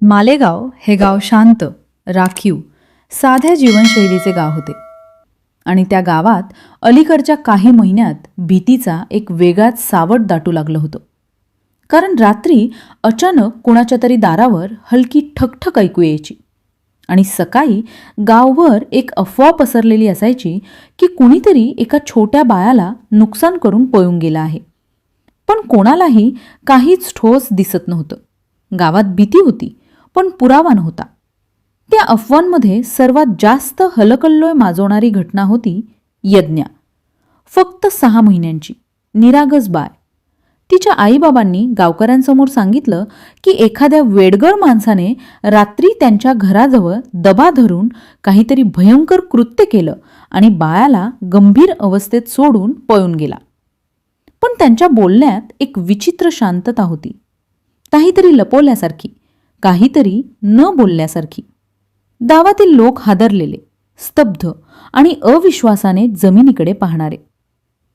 मालेगाव हे गाव शांत, राखीव, साध्या जीवनशैलीचे गाव होते आणि त्या गावात अलीकडच्या काही महिन्यात भीतीचा एक वेगळाच सावट दाटू लागलं होतं. कारण रात्री अचानक कुणाच्या तरी दारावर हलकी ठकठक ऐकू यायची आणि सकाळी गावभर एक अफवा पसरलेली असायची की कुणीतरी एका छोट्या बाळाला नुकसान करून पळून गेला आहे. पण कोणालाही काहीच ठोस दिसत नव्हतं. गावात भीती होती पण पुरावा नव्हता. त्या अफवांमध्ये सर्वात जास्त हलकल्लोळ माजवणारी घटना होती यज्ञा. फक्त 6 महिन्यांची निरागस बाळ. तिच्या आईबाबांनी गावकऱ्यांसमोर सांगितलं की एखाद्या वेडगळ माणसाने रात्री त्यांच्या घराजवळ दबा धरून काहीतरी भयंकर कृत्य केलं आणि बाळाला गंभीर अवस्थेत सोडून पळून गेला. पण त्यांच्या बोलण्यात एक विचित्र शांतता होती. काहीतरी लपवल्यासारखी, काहीतरी न बोलल्यासारखी. गावातील लोक हादरलेले, स्तब्ध आणि अविश्वासाने जमिनीकडे पाहणारे.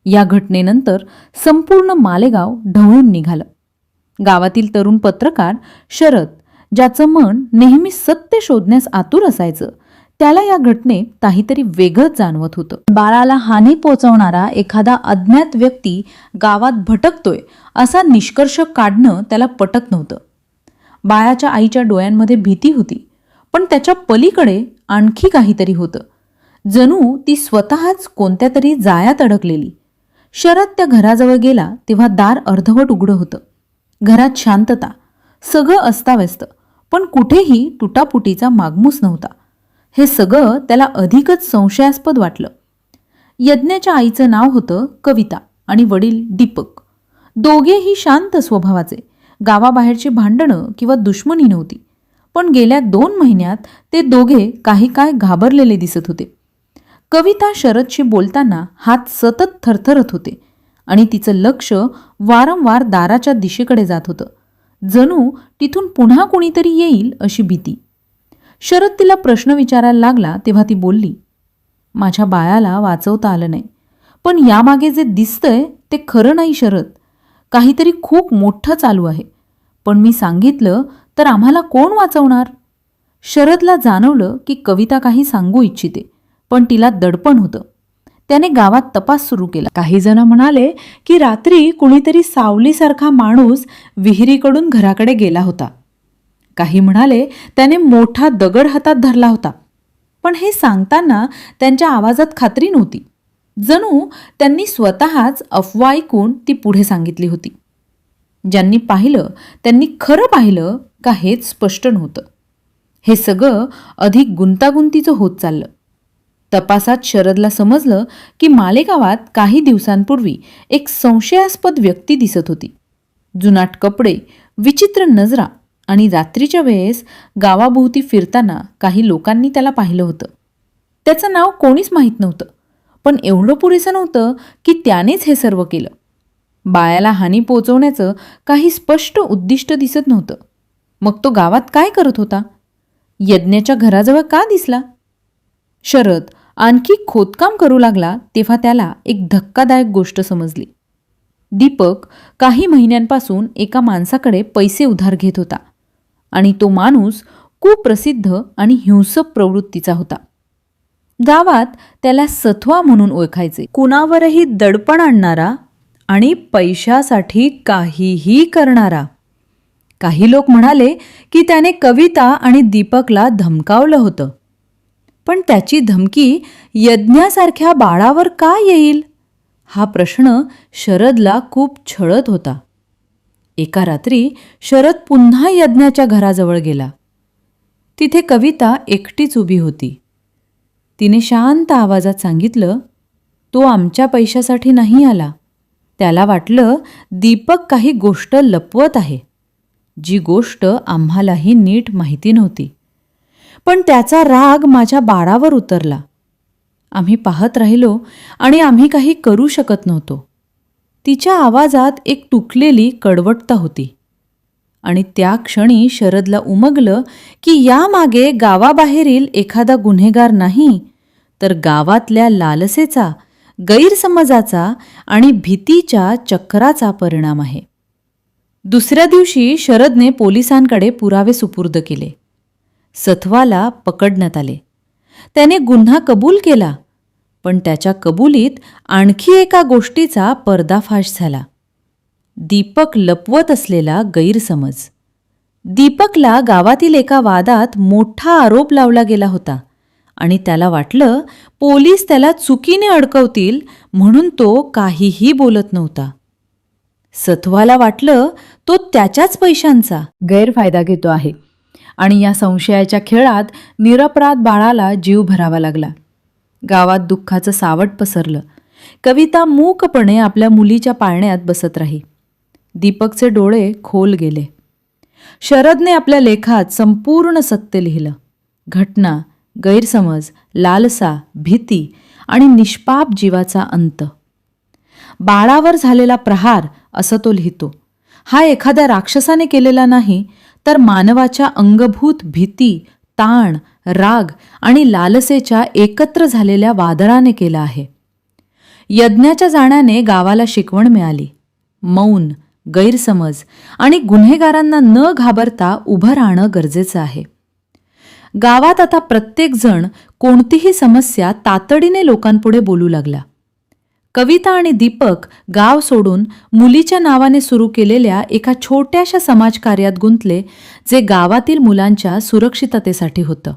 या घटनेनंतर संपूर्ण मालेगाव ढवळून निघालं. गावातील तरुण पत्रकार शरद, ज्याचं मन नेहमी सत्य शोधण्यास आतुर असायचं, त्याला या घटनेत काहीतरी वेगळंच जाणवत होतं. बाळाला हानी पोचवणारा एखादा अज्ञात व्यक्ती गावात भटकतोय असा निष्कर्ष काढणं त्याला पटत नव्हतं. बाळाच्या आईच्या डोळ्यांमध्ये भीती होती, पण त्याच्या पलीकडे आणखी काहीतरी होतं. जणू ती स्वतःच कोणत्या तरी जाळ्यात अडकलेली. शरद त्या घराजवळ गेला तेव्हा दार अर्धवट उघडं होतं. घरात शांतता, सगळं अस्ताव्यस्त, पण कुठेही तुटापुटीचा मागमूस नव्हता. हे सगळं त्याला अधिकच संशयास्पद वाटलं. यज्ञाच्या आईचं नाव होतं कविता आणि वडील दीपक. दोघेही शांत स्वभावाचे. गावाबाहेरची भांडणं किंवा दुश्मनी नव्हती. पण गेल्या 2 महिन्यात ते दोघे काही काळ घाबरलेले दिसत होते. कविता शरदशी बोलताना हात सतत थरथरत होते आणि तिचं लक्ष वारंवार दाराच्या दिशेकडे जात होतं. जणू तिथून पुन्हा कुणीतरी येईल अशी भीती. शरद तिला प्रश्न विचारायला लागला तेव्हा ती बोलली, माझ्या बाळाला वाचवता आलं नाही, पण यामागे जे दिसतंय ते खरं नाही शरद. काहीतरी खूप मोठं चालू आहे. पण मी सांगितलं तर आम्हाला कोण वाचवणार? शरदला जाणवलं की कविता काही सांगू इच्छिते, पण तिला दडपण होतं. त्याने गावात तपास सुरू केला. काही जण म्हणाले की रात्री कुणीतरी सावलीसारखा माणूस विहिरीकडून घराकडे गेला होता. काही म्हणाले त्याने मोठा दगड हातात धरला होता. पण हे सांगताना त्यांच्या आवाजात खात्री नव्हती. जणू त्यांनी स्वतःच अफवा ऐकून ती पुढे सांगितली होती. ज्यांनी पाहिलं त्यांनी खरं पाहिलं का हेच स्पष्ट नव्हतं. हे सगळं अधिक गुंतागुंतीचं होत चाललं. तपासात शरदला समजलं की मालेगावात काही दिवसांपूर्वी एक संशयास्पद व्यक्ती दिसत होती. जुनाट कपडे, विचित्र नजरा आणि रात्रीच्या वेळेस गावाभोवती फिरताना काही लोकांनी त्याला पाहिलं होतं. त्याचं नाव कोणीच माहीत नव्हतं, पण एवढं पुरेसं नव्हतं की त्यानेच हे सर्व केलं. बाळाला हानी पोचवण्याचं काही स्पष्ट उद्दिष्ट दिसत नव्हतं. मग तो गावात काय करत होता? यज्ञाच्या घराजवळ का दिसला? शरद आणखी खोदकाम करू लागला तेव्हा त्याला एक धक्कादायक गोष्ट समजली. दीपक काही महिन्यांपासून एका माणसाकडे पैसे उधार घेत होता आणि तो माणूस कुप्रसिद्ध आणि हिंसक प्रवृत्तीचा होता. गावात त्याला सथवा म्हणून ओळखायचे. कुणावरही दडपण आणणारा आणि पैशासाठी काहीही करणारा. काही लोक म्हणाले की त्याने कविता आणि दीपकला धमकावलं होतं. पण त्याची धमकी यज्ञासारख्या बाळावर का येईल? हा प्रश्न शरदला खूप छळत होता. एका रात्री शरद पुन्हा यज्ञाच्या घराजवळ गेला. तिथे कविता एकटीच उभी होती. तिने शांत आवाजात सांगितलं, तो आमच्या पैशासाठी नाही आला. त्याला वाटलं दीपक काही गोष्ट लपवत आहे, जी गोष्ट आम्हालाही नीट माहिती नव्हती. पण त्याचा राग माझ्या बाळावर उतरला. आम्ही पाहत राहिलो आणि आम्ही काही करू शकत नव्हतो. तिच्या आवाजात एक तुटलेली कडवटता होती आणि त्या क्षणी शरदला उमगलं की यामागे गावाबाहेरील एखादा गुन्हेगार नाही, तर गावातल्या लालसेचा, गैरसमजाचा आणि भीतीच्या चक्राचा परिणाम आहे. दुसऱ्या दिवशी शरदने पोलिसांकडे पुरावे सुपूर्द केले. सथवाला पकडण्यात आले. त्याने गुन्हा कबूल केला, पण त्याच्या कबुलीत आणखी एका गोष्टीचा पर्दाफाश झाला. दीपक लपवत असलेला गैरसमज. दीपकला गावातील एका वादात मोठा आरोप लावला गेला होता आणि त्याला वाटलं पोलीस त्याला चुकीने अडकवतील म्हणून तो काहीही बोलत नव्हता. सथवाला वाटलं तो त्याच्याच पैशांचा गैरफायदा घेतो आहे आणि या संशयाच्या खेळात निरपराध बाळाला जीव भरावा लागला. गावात दुःखाचं सावट पसरलं. कविता मूकपणे आपल्या मुलीच्या पाळण्यात बसत राही. दीपकचे डोळे खोल गेले. शरदने आपल्या लेखात संपूर्ण सत्य लिहिलं. घटना, गैरसमज, लालसा, भीती आणि निष्पाप जीवाचा अंत. बाळावर झालेला प्रहार असं तो लिहितो. हा एखाद्या राक्षसाने केलेला नाही, तर मानवाच्या अंगभूत भीती, ताण, राग आणि लालसेच्या एकत्र झालेल्या वादळाने केला आहे. यज्ञाच्या जाण्याने गावाला शिकवण मिळाली. मौन, गैरसमज आणि गुन्हेगारांना न घाबरता उभं राहणं गरजेचं आहे. गावात आता प्रत्येकजण कोणतीही समस्या तातडीने लोकांपुढे बोलू लागला. कविता आणि दीपक गाव सोडून मुलीच्या नावाने सुरू केलेल्या एका छोट्याशा समाजकार्यात गुंतले, जे गावातील मुलांच्या सुरक्षिततेसाठी होतं.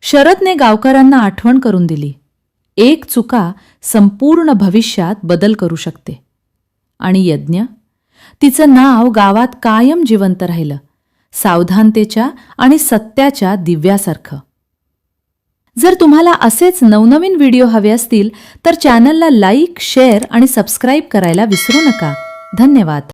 शरदने गावकऱ्यांना आठवण करून दिली, एक चुका संपूर्ण भविष्यात बदल करू शकते. आणि यज्ञ, तिचं नाव गावात कायम जिवंत राहिलं, सावधानतेच्या आणि सत्याच्या दिव्यासारखं. जर तुम्हाला असेच नवनवीन व्हिडिओ हवे असतील तर चॅनलला लाईक, शेअर आणि सबस्क्राईब करायला विसरू नका. धन्यवाद.